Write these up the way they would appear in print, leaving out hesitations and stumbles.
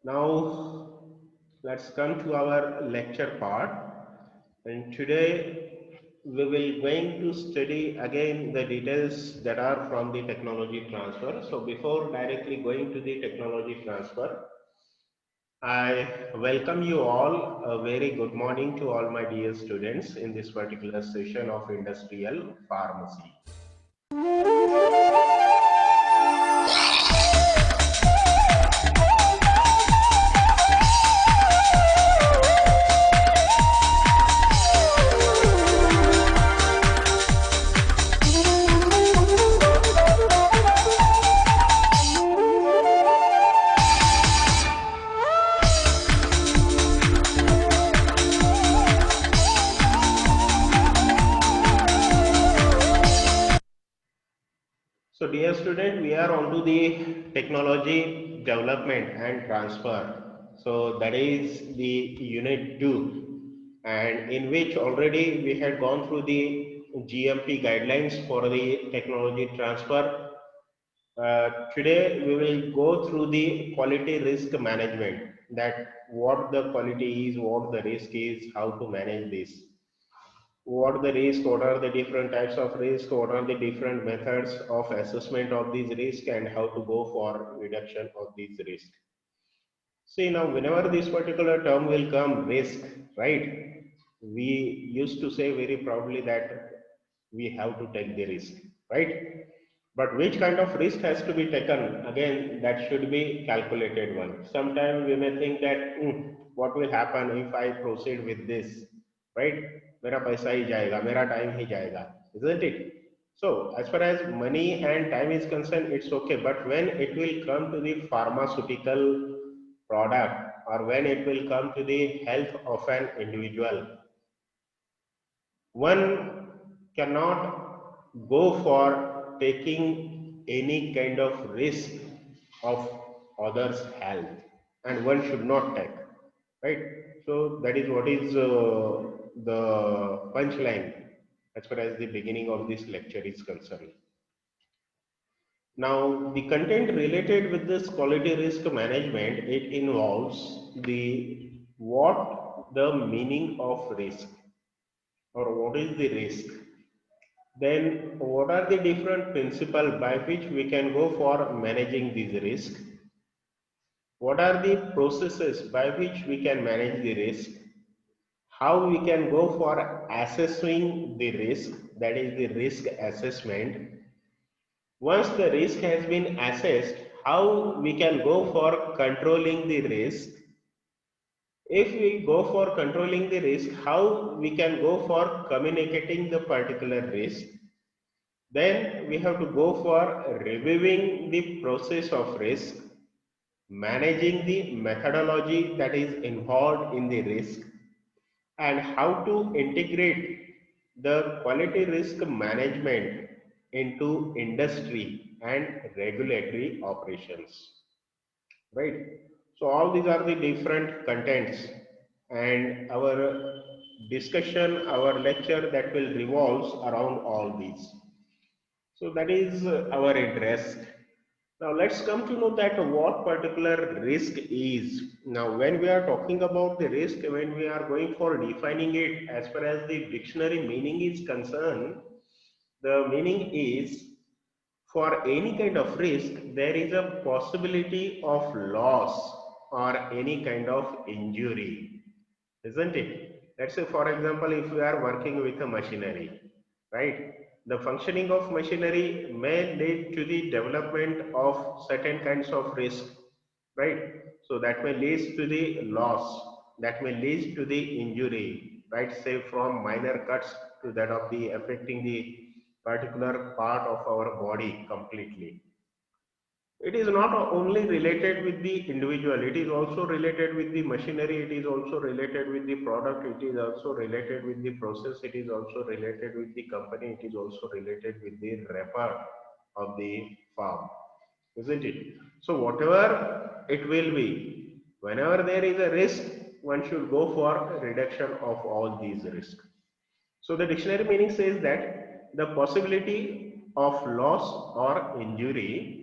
Now, let's come to our lecture part. And today we will going to study again the details that are from the technology transfer. So before directly going to the technology transfer, I welcome you all. A very good morning to all my dear students in this particular session of industrial pharmacy. So dear student, we are on to the technology development and transfer. So that is the unit 2, and in which already we had gone through the GMP guidelines for the technology transfer. Today we will go through the quality risk management, that what the quality is, what the risk is, how to manage this, what the risk, what are the different types of risk, what are the different methods of assessment of these risk, and how to go for reduction of these risk. See, now whenever this particular term will come, risk, right, we used to say very proudly that we have to take the risk, right? But which kind of risk has to be taken? Again, that should be calculated one. Sometimes we may think that what will happen if I proceed with this, right? मेरा पैसा ही जाएगा, मेरा time ही जाएगा, isn't it? So as far as money and time is concerned, it's okay. But when it will come to the pharmaceutical product, or when it will come to the health of an individual, one cannot go for taking any kind of risk of others' health, and one should not take, right? So that is what is the punchline as far as the beginning of this lecture is concerned. Now, the content related with this quality risk management, it involves the what the meaning of risk, or what is the risk. Then what are the different principles by which we can go for managing these risks? What are the processes by which we can manage the risk? How we can go for assessing the risk, that is the risk assessment. Once the risk has been assessed, how we can go for controlling the risk. If we go for controlling the risk, how we can go for communicating the particular risk. Then we have to go for reviewing the process of risk, managing the methodology that is involved in the risk, and how to integrate the quality risk management into industry and regulatory operations. Right? So all these are the different contents, and our discussion, our lecture, that will revolves around all these. So that is our interest. Now let's come to know that what particular risk is. Now when we are talking about the risk, when we are going for defining it as far as the dictionary meaning is concerned, the meaning is, for any kind of risk, there is a possibility of loss or any kind of injury, isn't it? Let's say, for example, if we are working with a machinery, right? The functioning of machinery may lead to the development of certain kinds of risk, right? So that may lead to the loss, that may lead to the injury, right? Say from minor cuts to that of the affecting the particular part of our body completely. It is not only related with the individual, it is also related with the machinery, it is also related with the product, it is also related with the process, it is also related with the company, it is also related with the wrapper of the farm, isn't it? So whatever it will be, whenever there is a risk, one should go for reduction of all these risks. So the dictionary meaning says that the possibility of loss or injury,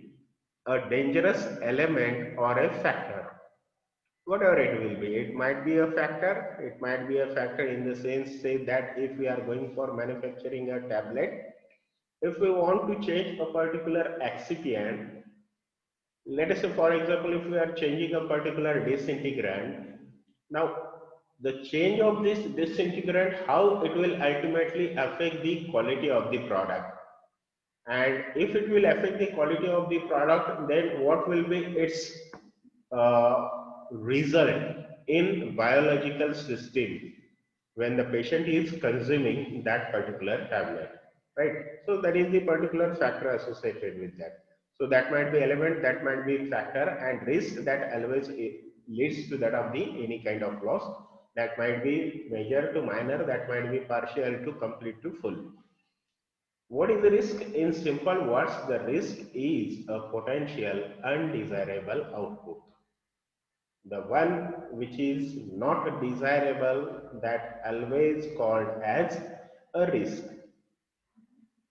a dangerous element or a factor. whatever it will be. It might be a factor. It might be a factor in the sense, say that if we are going for manufacturing a tablet, if we want to change a particular excipient, let us say for example, if we are changing a particular disintegrant, now the change of this disintegrant, how it will ultimately affect the quality of the product, and if it will affect the quality of the product, then what will be its uh, result in biological system when the patient is consuming that particular tablet, right? So that is the particular factor associated with that. So that might be element, that might be factor, and risk that always leads to that of the any kind of loss. That might be major to minor, that might be partial to complete to full. What is the risk? In simple words, the risk is a potential undesirable output. The one which is not desirable, that always called as a risk.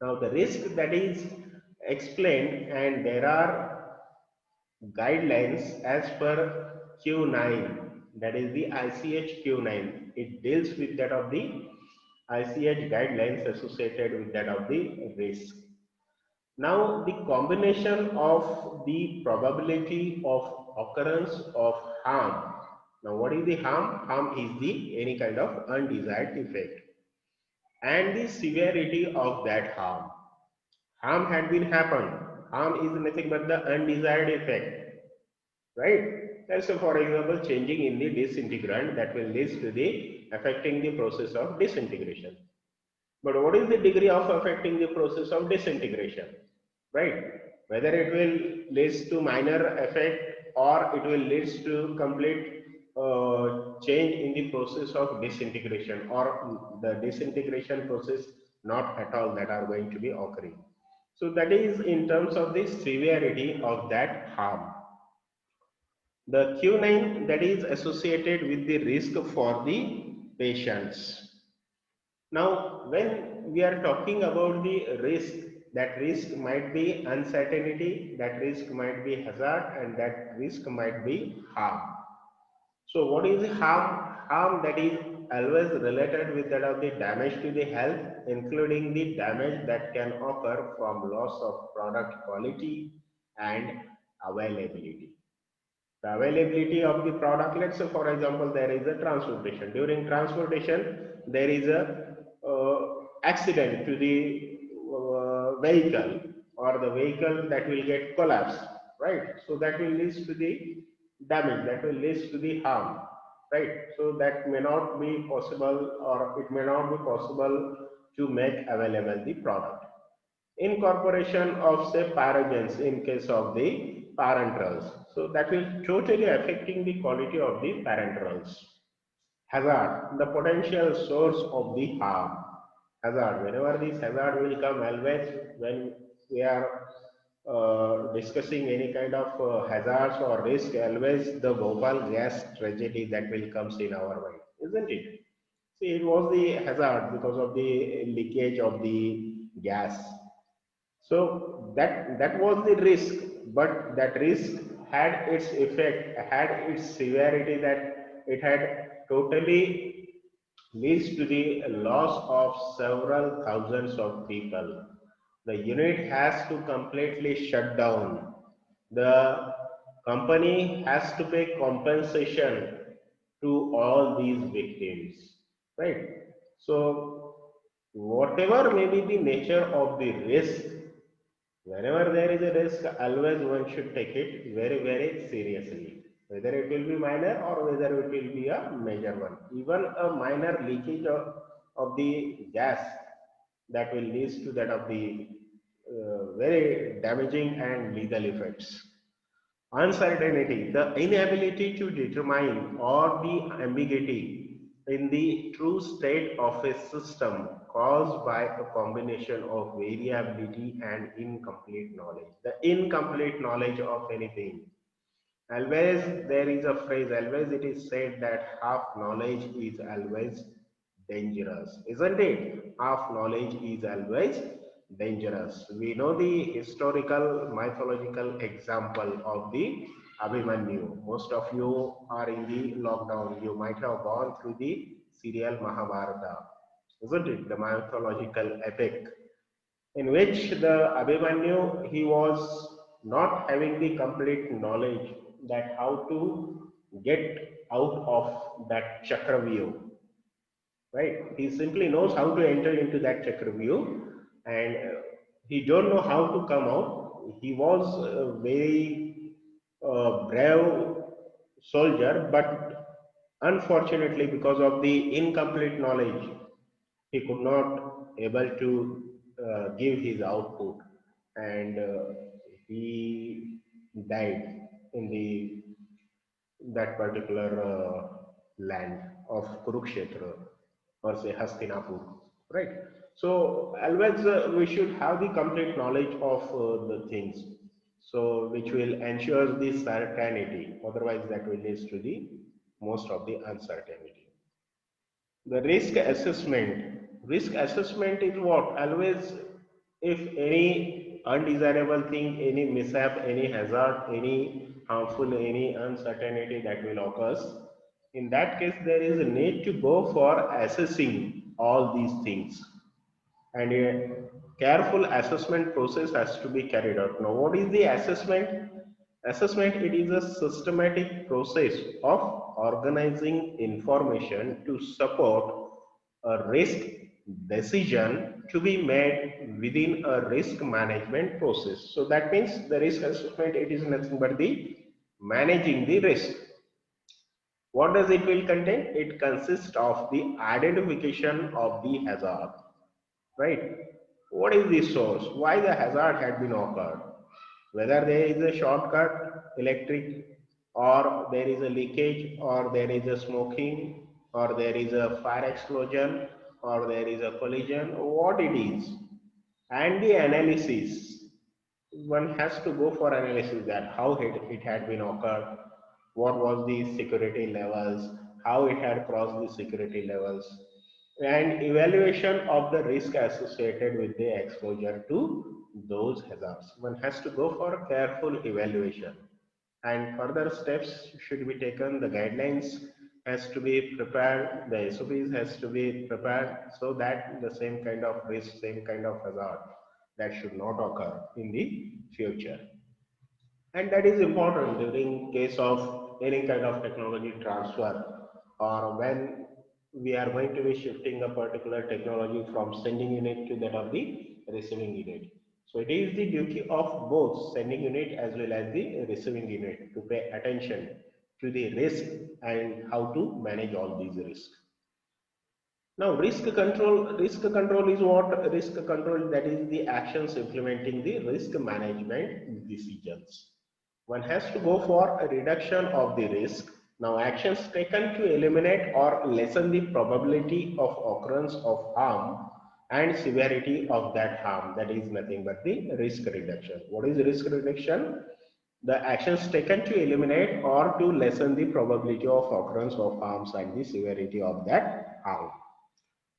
Now the risk that is explained, and there are guidelines as per Q9, that is the ICH Q9. It deals with that of the ICH guidelines associated with that of the risk. Now, the combination of the probability of occurrence of harm. Now, what is the harm? Harm is the any kind of undesired effect, and the severity of that harm. Harm had been happened. Harm is nothing but the undesired effect, right? So, for example, changing in the disintegrant, that will lead to the affecting the process of disintegration. But what is the degree of affecting the process of disintegration, right? Whether it will lead to minor effect or it will lead to complete change in the process of disintegration, or the disintegration process not at all that are going to be occurring. So that is in terms of the severity of that harm. The Q9 that is associated with the risk for the patients. Now, when we are talking about the risk, that risk might be uncertainty, that risk might be hazard, and that risk might be harm. So, what is the harm? Harm that is always related with that of the damage to the health, including the damage that can occur from loss of product quality and availability. The availability of the product, let's say for example, there is a transportation. During transportation, there is a accident to the vehicle, or the vehicle that will get collapsed, right? So that will lead to the damage, that will lead to the harm, right? So that may not be possible, or it may not be possible to make available the product. Incorporation of say paragens in case of the parenterals, so that will totally affecting the quality of the parenterals. Hazard, the potential source of the harm. Hazard, whenever this hazard will come, always when we are discussing any kind of hazards or risk, always the Bhopal gas tragedy that will comes in our mind, isn't it? See, it was the hazard because of the leakage of the gas. So that was the risk, but that risk had its effect, had its severity, that it had totally leads to the loss of several thousands of people. The unit has to completely shut down. The company has to pay compensation to all these victims, right? So whatever may be the nature of the risk, whenever there is a risk, always one should take it very, very seriously. Whether it will be minor or whether it will be a major one. Even a minor leakage of the gas, that will lead to that of the very damaging and legal effects. Uncertainty, the inability to determine, or the ambiguity in the true state of a system caused by a combination of variability and incomplete knowledge. The incomplete knowledge of anything. Always there is a phrase, always it is said that half knowledge is always dangerous, isn't it? Half knowledge is always dangerous. We know the historical mythological example of the Abhimanyu. Most of you are in the lockdown. You might have gone through the serial Mahabharata, isn't it? The mythological epic in which the Abhimanyu, he was not having the complete knowledge that how to get out of that Chakravyuh, right? He simply knows how to enter into that Chakravyuh, and he don't know how to come out. He was a very brave soldier, but unfortunately, because of the incomplete knowledge, he could not able to give his output, and he died in the that particular land of Kurukshetra, or say Hastinapur, right? So always we should have the complete knowledge of the things, so which will ensure the certainty. Otherwise, that will lead to the most of the uncertainty. The risk assessment. Risk assessment is what? Always, if any undesirable thing, any mishap, any hazard, any harmful, any uncertainty that will occur, in that case, there is a need to go for assessing all these things. And a careful assessment process has to be carried out. Now, what is the assessment? Assessment, it is a systematic process of organizing information to support a risk decision to be made within a risk management process. So that means the risk assessment, it is nothing but the managing the risk. What does it will contain? It consists of the identification of the hazard, right? What is the source? Why the hazard had been occurred? Whether there is a shortcut, electric, or there is a leakage, or there is a smoking, or there is a fire explosion, or there is a collision, what it is. And the analysis, one has to go for analysis that how it had been occurred, what was the security levels, how it had crossed the security levels, and evaluation of the risk associated with the exposure to those hazards. One has to go for careful evaluation, and further steps should be taken. The guidelines has to be prepared, the SOPs has to be prepared, so that the same kind of risk, same kind of hazard, that should not occur in the future. And that is important during case of any kind of technology transfer, or when we are going to be shifting a particular technology from sending unit to that of the receiving unit. So it is the duty of both sending unit as well as the receiving unit to pay attention to the risk and how to manage all these risks. Now, risk control is what? Risk control, that is the actions implementing the risk management decisions. One has to go for a reduction of the risk. Now, actions taken to eliminate or lessen the probability of occurrence of harm and severity of that harm. That is nothing but the risk reduction. What is risk reduction? The actions taken to eliminate or to lessen the probability of occurrence of harms and the severity of that harm.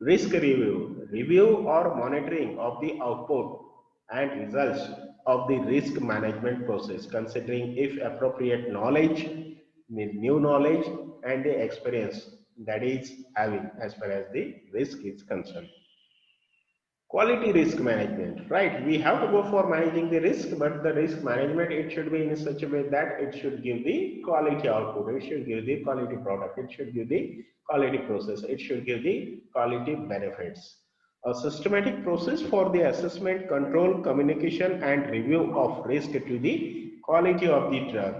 Risk review, review or monitoring of the output and results of the risk management process, considering if appropriate knowledge, the new knowledge and the experience that is having as far as the risk is concerned. Quality risk management, right? We have to go for managing the risk, but the risk management, it should be in such a way that it should give the quality output, it should give the quality product, it should give the quality process, it should give the quality benefits. A systematic process for the assessment, control, communication, and review of risk to the quality of the drug.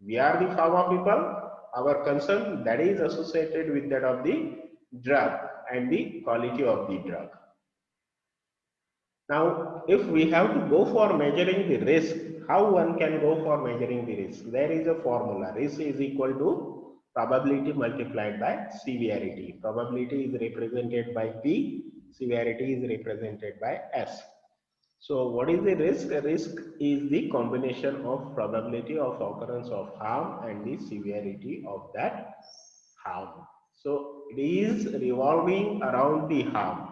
We are the pharma people. Our concern that is associated with that of the drug and the quality of the drug. Now, if we have to go for measuring the risk, how one can go for measuring the risk? There is a formula. Risk is equal to probability multiplied by severity. Probability is represented by P, severity is represented by S. So what is the risk? A risk is the combination of probability of occurrence of harm and the severity of that harm. So it is revolving around the harm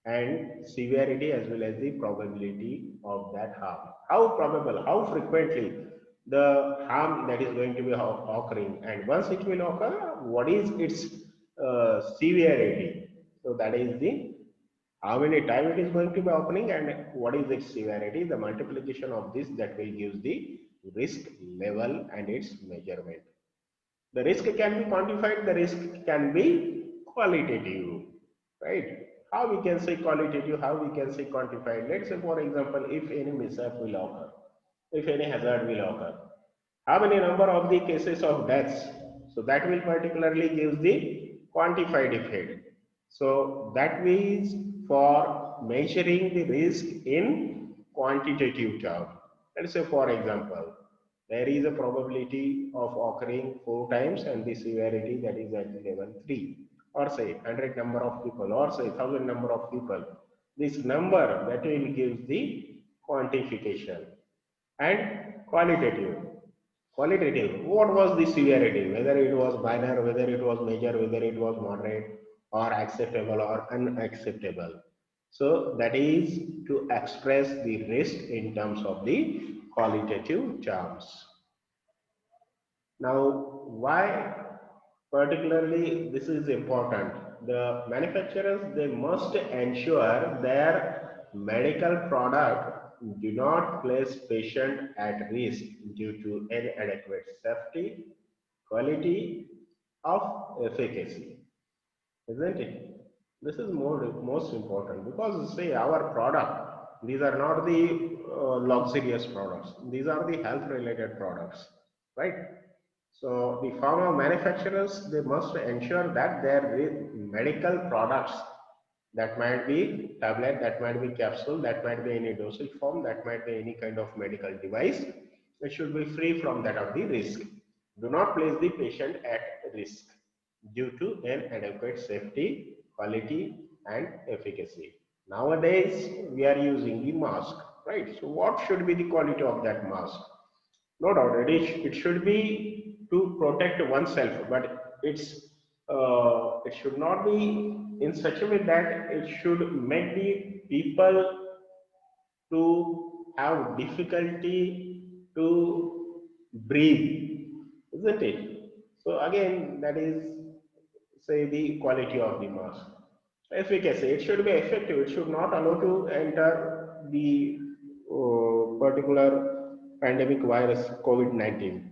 and severity as well as the probability of that harm. How probable, how frequently? the harm that is going to be occurring, and once it will occur, what is its severity. So that is the how many time it is going to be occurring and what is its severity. The multiplication of this that will give the risk level and its measurement. The risk can be quantified, the risk can be qualitative, right? How we can say qualitative, how we can say quantified. Let's say, for example, if any mishap will occur, if any hazard will occur, how many number of the cases of deaths. So that will particularly give the quantified effect. So that means for measuring the risk in quantitative term. Let's say, for example, there is a probability of occurring 4 times and the severity that is at level 3, or say 100 number of people, or say 1000 number of people. This number that will give the quantification. And qualitative. Qualitative, what was the severity? Whether it was minor, whether it was major, whether it was moderate or acceptable or unacceptable. So that is to express the risk in terms of the qualitative terms. Now, why particularly this is important? The manufacturers, they must ensure their medical product do not place patient at risk due to inadequate safety, quality, of efficacy, isn't it? This is most important because say our product, these are not the luxurious products. These are the health related products, right? So the pharma manufacturers, they must ensure that their medical products, that might be tablet, that might be capsule, that might be any dosage form, that might be any kind of medical device, it should be free from that of the risk. Do not place the patient at risk due to inadequate safety, quality, and efficacy. Nowadays, we are using the mask, right? So what should be the quality of that mask? No doubt, it should be to protect oneself, but it should not be in such a way that it should make the people to have difficulty to breathe, isn't it? So again, that is say the quality of the mask. Efficacy, it should be effective. It should not allow to enter the particular pandemic virus COVID-19,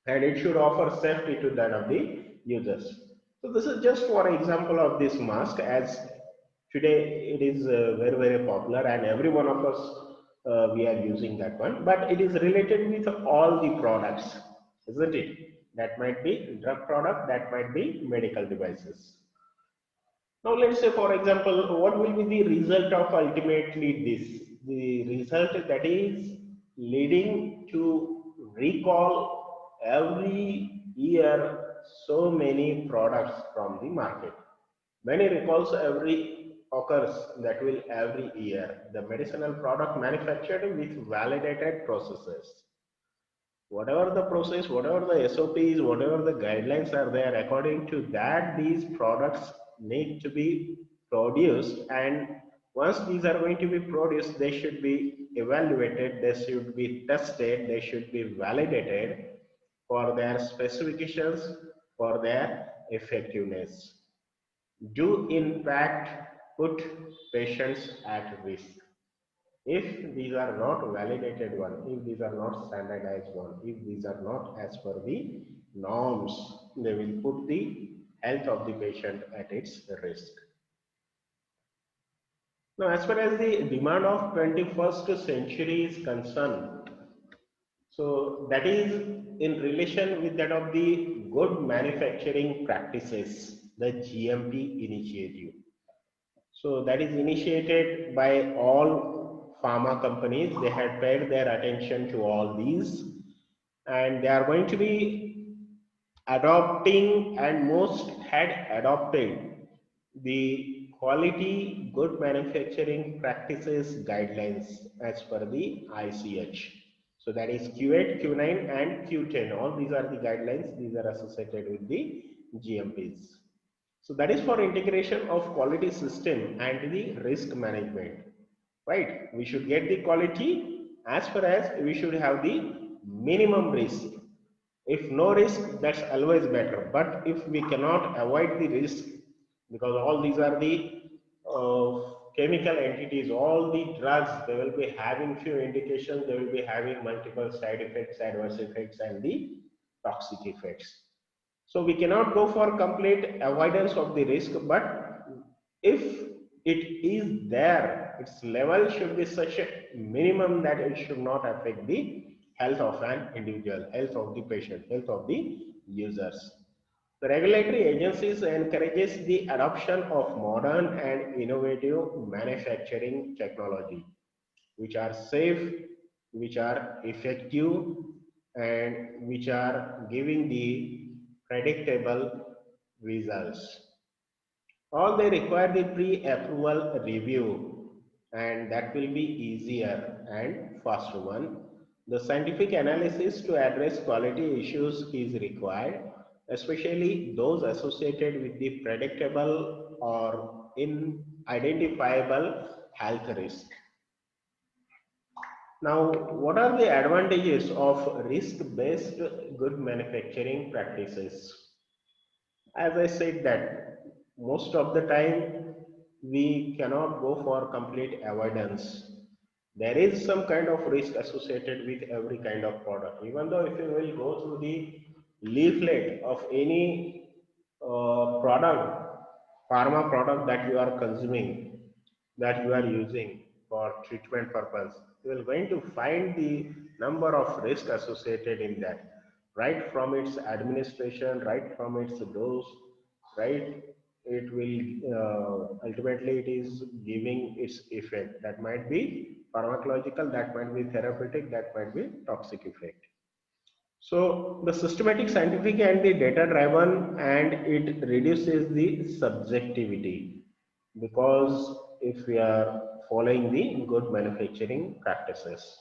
and it should offer safety to that of the users. So this is just for example of this mask, as today it is very popular and every one of us we are using that one, but it is related with all the products, isn't it? That might be drug product, that might be medical devices. Now let's say, for example, what will be the result of ultimately this? The result that is leading to recall every year so many products from the market. Many recalls every occurs, that will every year. The medicinal product manufactured with validated processes. Whatever the process, whatever the SOPs, whatever the guidelines are there, according to that, these products need to be produced. And once these are going to be produced, they should be evaluated, they should be tested, they should be validated for their specifications, for their effectiveness. Do in fact put patients at risk. If these are not validated one, if these are not standardized one, if these are not as per the norms, they will put the health of the patient at its risk. Now, as far as the demand of 21st century is concerned, so that is in relation with that of the good manufacturing practices, the GMP initiative. So that is initiated by all pharma companies. They had paid their attention to all these, and they are going to be adopting, and most had adopted the quality good manufacturing practices guidelines as per the ICH. So that is Q8, Q9 and Q10. All these are the guidelines. These are associated with the GMPs. So that is for integration of quality system and the risk management, right? We should get the quality as far as we should have the minimum risk. If no risk, that's always better. But if we cannot avoid the risk, because all these are the chemical entities, all the drugs, they will be having few indications, they will be having multiple side effects, adverse effects, and the toxic effects. So we cannot go for complete avoidance of the risk, but if it is there, its level should be such a minimum that it should not affect the health of an individual, health of the patient, health of the users. The regulatory agencies encourages the adoption of modern and innovative manufacturing technology, which are safe, which are effective, and which are giving the predictable results. All they require the pre-approval review, and that will be easier and faster one. The scientific analysis to address quality issues is required, especially those associated with the predictable or unidentifiable health risk. Now, what are the advantages of risk-based good manufacturing practices? As I said that most of the time we cannot go for complete avoidance. There is some kind of risk associated with every kind of product. Even though if you will go through the leaflet of any product, pharma product that you are consuming, that you are using for treatment purpose, you are going to find the number of risk associated in that, right from its administration, right from its dose, right? It will ultimately it is giving its effect. That might be pharmacological, that might be therapeutic, that might be toxic effect. So the systematic, scientific, and the data driven, and it reduces the subjectivity, because if we are following the good manufacturing practices,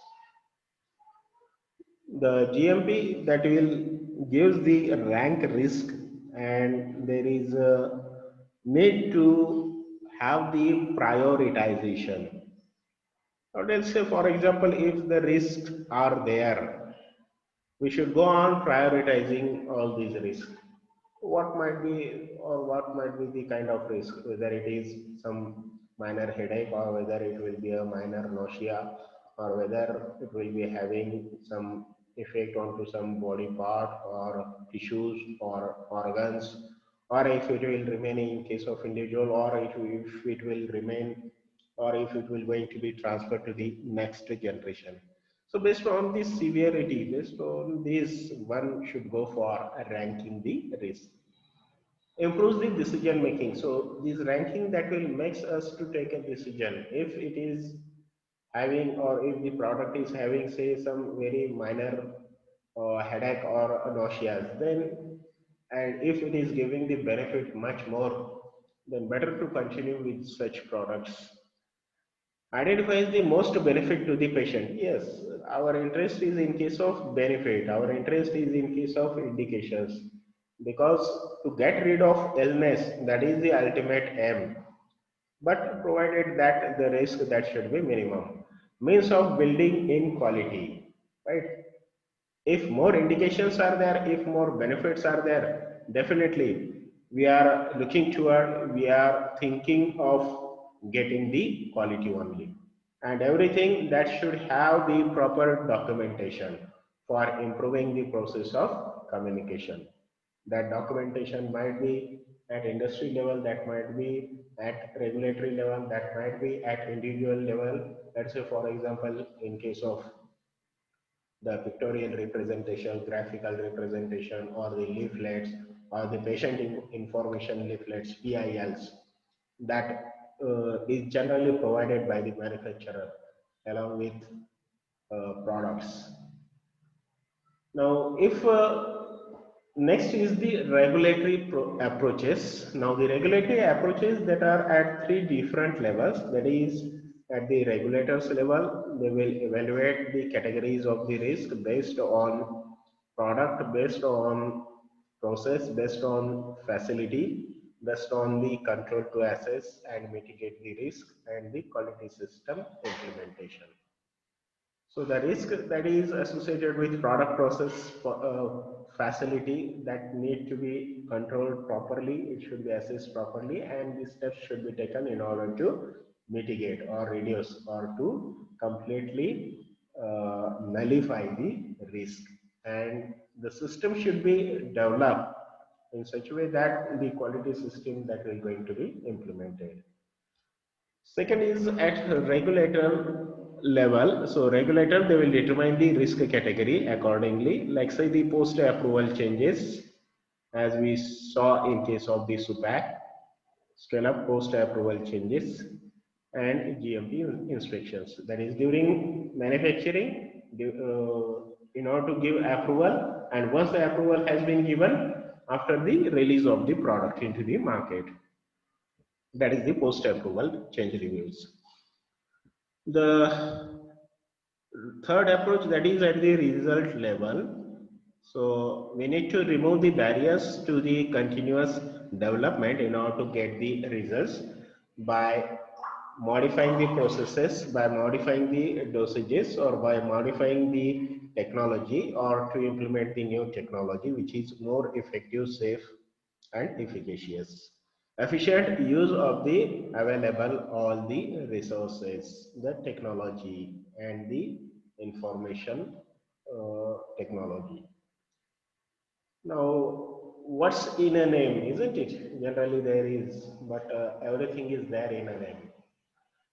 the GMP that will gives the rank risk, and there is a need to have the prioritization. Or let's say, for example, if the risks are there, we should go on prioritizing all these risks. What might be, or what might be the kind of risk, whether it is some minor headache, or whether it will be a minor nausea, or whether it will be having some effect onto some body part or tissues or organs, or if it will remain in case of individual, or if it will remain, or if it will going to be transferred to the next generation. So based on this severity, based on this, one should go for ranking the risk. Improves the decision making. So this ranking that will makes us to take a decision. If it is having, or if the product is having, say, some very minor headache or nausea, then, and if it is giving the benefit much more, then better to continue with such products. Identifies the most benefit to the patient. Yes, our interest is in case of benefit, our interest is in case of indications, because to get rid of illness, that is the ultimate aim, but provided that the risk that should be minimum. Means of building in quality, right? If more indications are there, if more benefits are there, definitely we are looking toward, we are thinking of getting the quality only, and everything that should have the proper documentation for improving the process of communication. That documentation might be at industry level, that might be at regulatory level, that might be at individual level. Let's say, for example, in case of the pictorial representation, graphical representation, or the leaflets, or the patient information leaflets, PILs, that is generally provided by the manufacturer along with products. Now, if next is the regulatory approaches. Now, the regulatory approaches that are at three different levels. That is, at the regulators level, they will evaluate the categories of the risk based on product, based on process, based on facility, based on the control to assess and mitigate the risk, and the quality system implementation. So the risk that is associated with product process facility that need to be controlled properly, it should be assessed properly, and the steps should be taken in order to mitigate or reduce or to completely nullify the risk. And the system should be developed in such a way that the quality system that is going to be implemented. Second is at regulator level. So regulator, they will determine the risk category accordingly. Like say the post approval changes, as we saw in case of the SUPAC, scale-up post approval changes and GMP inspections. That is during manufacturing, in order to give approval, and once the approval has been given, after the release of the product into the market. That is the post approval change reviews. The third approach, that is at the result level. So we need to remove the barriers to the continuous development in order to get the results by modifying the processes, by modifying the dosages, or by modifying the technology, or to implement the new technology which is more effective, safe and efficacious. Efficient use of the available all the resources, the technology and the information technology. Now, what's in a name, isn't it? Generally there is, but everything is there in a name.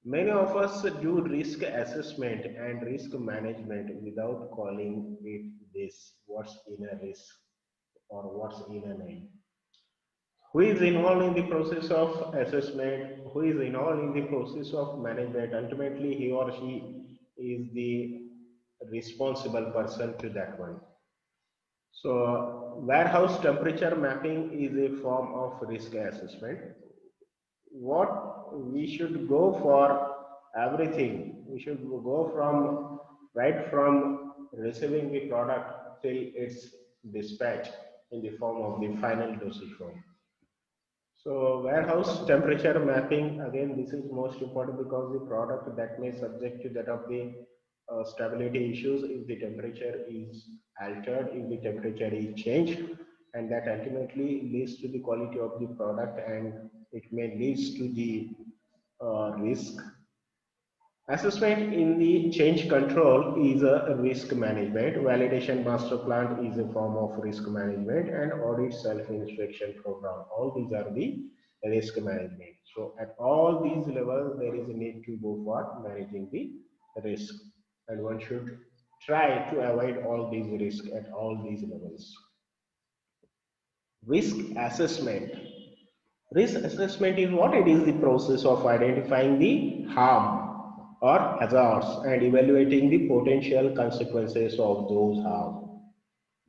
Many of us do risk assessment and risk management without calling it this. What's in a risk or what's in a name? Who is involved in the process of assessment, who is involved in the process of management? Ultimately, he or she is the responsible person to that one. So warehouse temperature mapping is a form of risk assessment. What we should go for everything, we should go from right from receiving the product till its dispatch in the form of the final dosage form. So warehouse temperature mapping, again, this is most important because the product that may subject to that of the stability issues if the temperature is altered, if the temperature is changed, and that ultimately leads to the quality of the product, and it may leads to the risk. Assessment in the change control is a risk management. Validation master plan is a form of risk management, and audit self-inspection program. All these are the risk management. So at all these levels, there is a need to go for managing the risk, and one should try to avoid all these risks at all these levels. Risk assessment. Risk assessment is what? It is the process of identifying the harm or hazards and evaluating the potential consequences of those harm.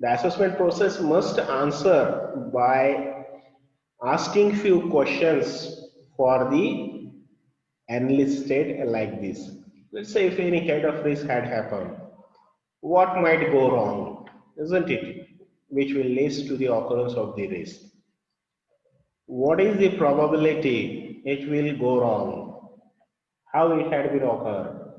The assessment process must answer by asking few questions for the enlisted like this. Let's say if any kind of risk had happened, what might go wrong, isn't it? Which will lead to the occurrence of the risk. What is the probability it will go wrong? How it had been occur?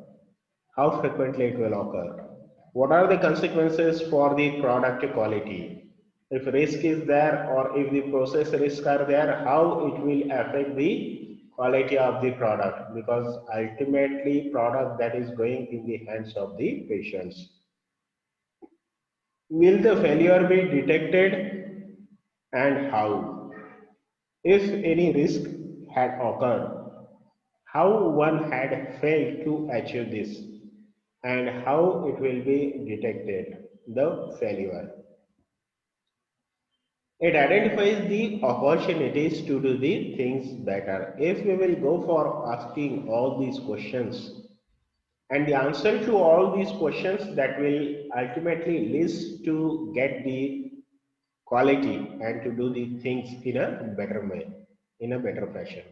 How frequently it will occur? What are the consequences for the product quality? If risk is there or if the process risks are there, how it will affect the quality of the product? Because ultimately product that is going in the hands of the patients. Will the failure be detected and how? If any risk had occurred, how one had failed to achieve this, and how it will be detected, the failure. It identifies the opportunities to do the things better. If we will go for asking all these questions, and the answer to all these questions, that will ultimately lead to get the quality and to do the things in a better way, in a better fashion.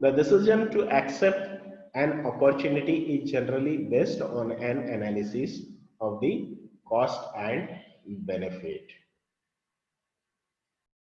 The decision to accept an opportunity is generally based on an analysis of the cost and benefit.